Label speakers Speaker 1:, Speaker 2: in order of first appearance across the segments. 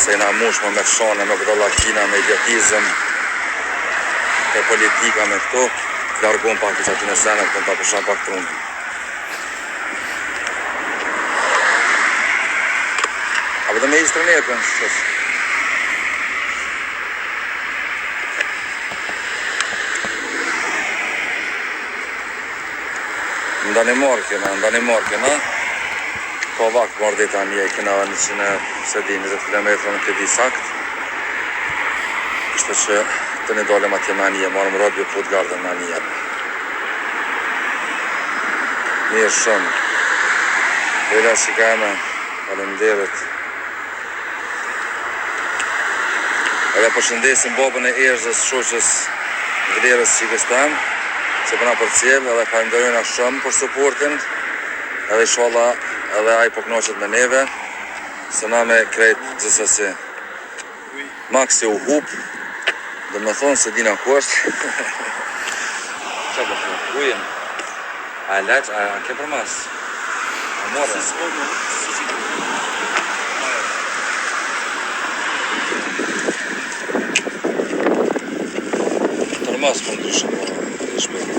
Speaker 1: se jena mushme me shane, me vëdallakina, me idiotizëm, me politika, me këto, largon pak që aty në senet, kënë ta përshan pak të unë. Apo dhe me ishtë të nekën, shës. Në Danimarkë, ka vakë marrë dita një, kena 120 km në të di sakt. Kështë që të një dalëm atje me një, marëm radio Puttgarden me një. Mirë shumë. Vela që ka eme, faleminderit. Edhe përshëndesim babën e Erzës, shoqës vlerës qikës tem, që përna për cjellë, edhe falenderojna shumë për supportin, edhe inshallah edhe ai po kënaqet me neve, se na me krejt gjithsesi. Maksi u hup, dhe me thonë se dina ku është. Qa po thonë? Ujen? A leq? A ke për mas? A morë? Për mas për ndryshë po shpejt.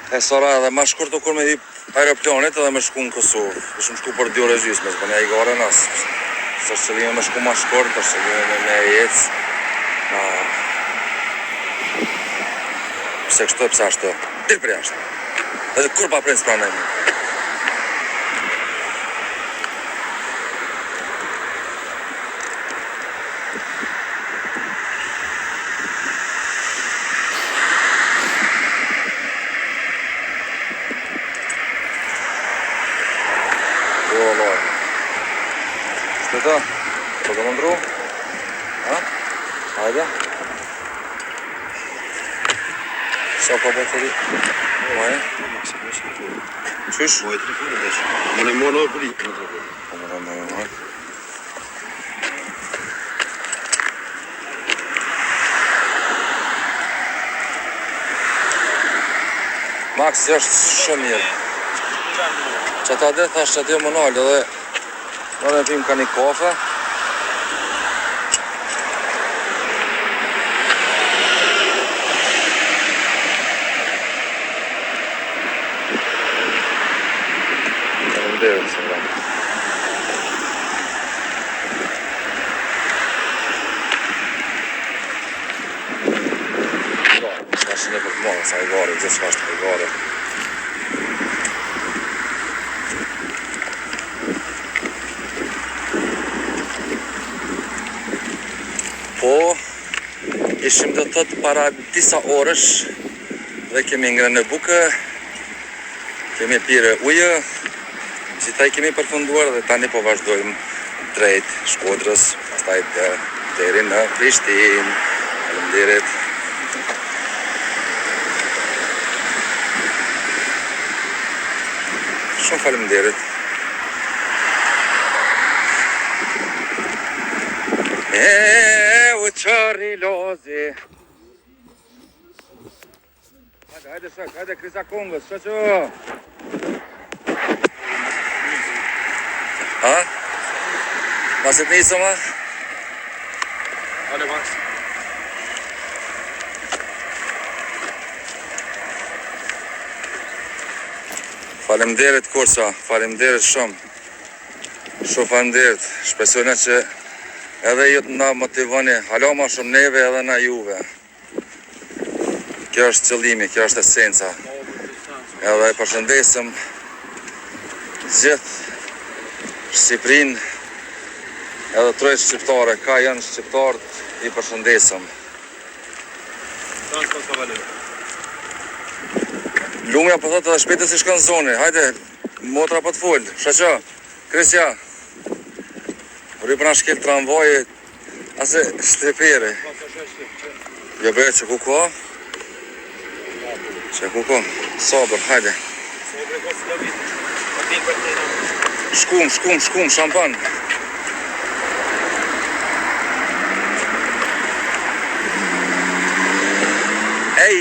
Speaker 1: E sara edhe ma shkurt u kur me hip aeroplanit edhe me shku në Kosovë. Ishëm shku për 2 orë e gjysmë, s'bën e i gare nësë. Së qëllime me shku ma shkurt, për qëllime me jetës. Pse kështu e pse ashtu? Dirë për jashtë. Edhe kur pa prejnë s'pranë e një. Shpeta, po të mëndru? Ha? Hajde? Sa ka bateri? Moje? Qysh? Moje telefoni dhe që. Mëne morë në për i. Mëne. Maksi është shumë mirë. Që ta dhe thash që t'jo më nalë dhe në dhe pim ka një kafe. Faleminderit se vram. Ska që në përkëmonë sa i gare, gjithë shka është për i gare. Po, ishim të tëtë para disa orësh dhe kemi ngrënë në bukë, kemi pire ujë, gjithaj kemi përfunduar dhe tani po vazhdojmë drejt Shkodrës, pastaj deri në Prishtinë. Faleminderit. Shumë faleminderit. U qëri lozi. Hajde shak, hajde Krisa Kongës, shaqo. Ha? Masit nisëm, ha? Hajde Max. Faleminderit Kursa, faleminderit shumë. Shumë faleminderit. Shpresojna që edhe ju të na motivoni, hala ma shumë neve edhe na juve. Kjo është qëllimi, kjo është esenca. Edhe e përshëndesim gjithë Shqipërinë, edhe trojtë shqiptare, ka janë shqiptarët, i përshëndesim. Lumja po thotë edhe shpejtë si shkën zoni, hajde, motra po të full, shaqo, Krisja. Rri përna shkel tramvaj, ase shtepere. Jo bëjë që ku ka? Që ku ka? Sabër, hajde. Shkum, shkampan.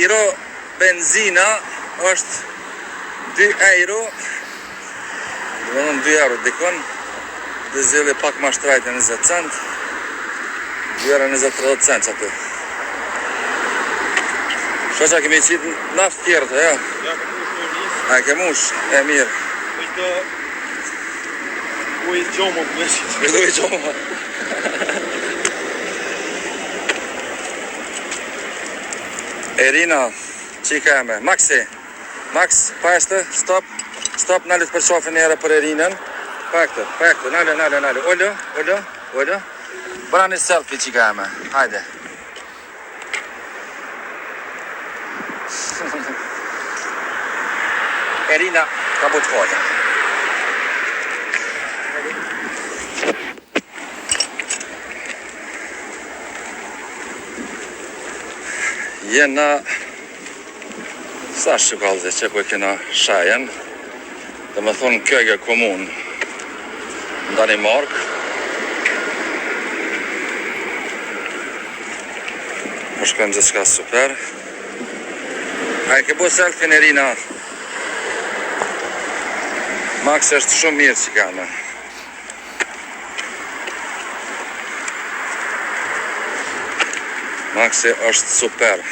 Speaker 1: euro, benzina është 2 euro, dhe në 2 euro dikon, dizeli pak ma shtrajt e 20 cent, 2 euro 20-30 cent që aty. Shoqa kemi qitë naft tjerë të, ja?
Speaker 2: Ja, ke mush në njës.
Speaker 1: A, ke mush, e mirë.
Speaker 2: Është ujë gjomo të mesit.
Speaker 1: Është ujë gjomo. Irina, qika e me. Maxi, Max, pa eshte, stop, nalit për shofin e për Irinën. Pa këtë, nalit, olë. Bëra një selfie qika e me, hajde. Irina, ka bu të folja. Jena sa shqykallëzi që ku e kena shajen, dhe me thonë Køge komun në Danimark. Po shkojmë gjithë shka super. A e ke bu selfie në Irina? Max është shumë mirë që ka me. Maxi është super.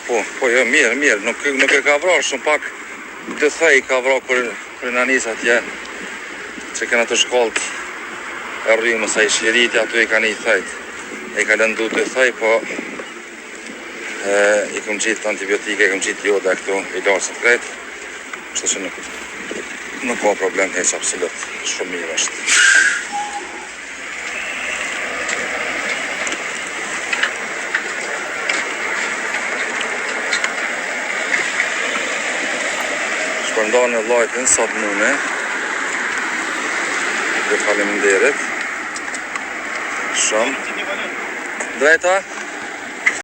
Speaker 1: Po, jo, mirë, nuk e ka vra shumë pak të thej ka vra kër në njës atje që këna të shkollët e rrymës a i shiriti aty i ka një thejt. E ka lëndu të thej, po i këm qitë antibiotike, i këm qitë joda këtu i lasët krejt, kështë që nuk ka problem heq absolut, shumë mirë është. Shpërnda në lajtin sot mune, dhe faleminderit, shumë. Drejta?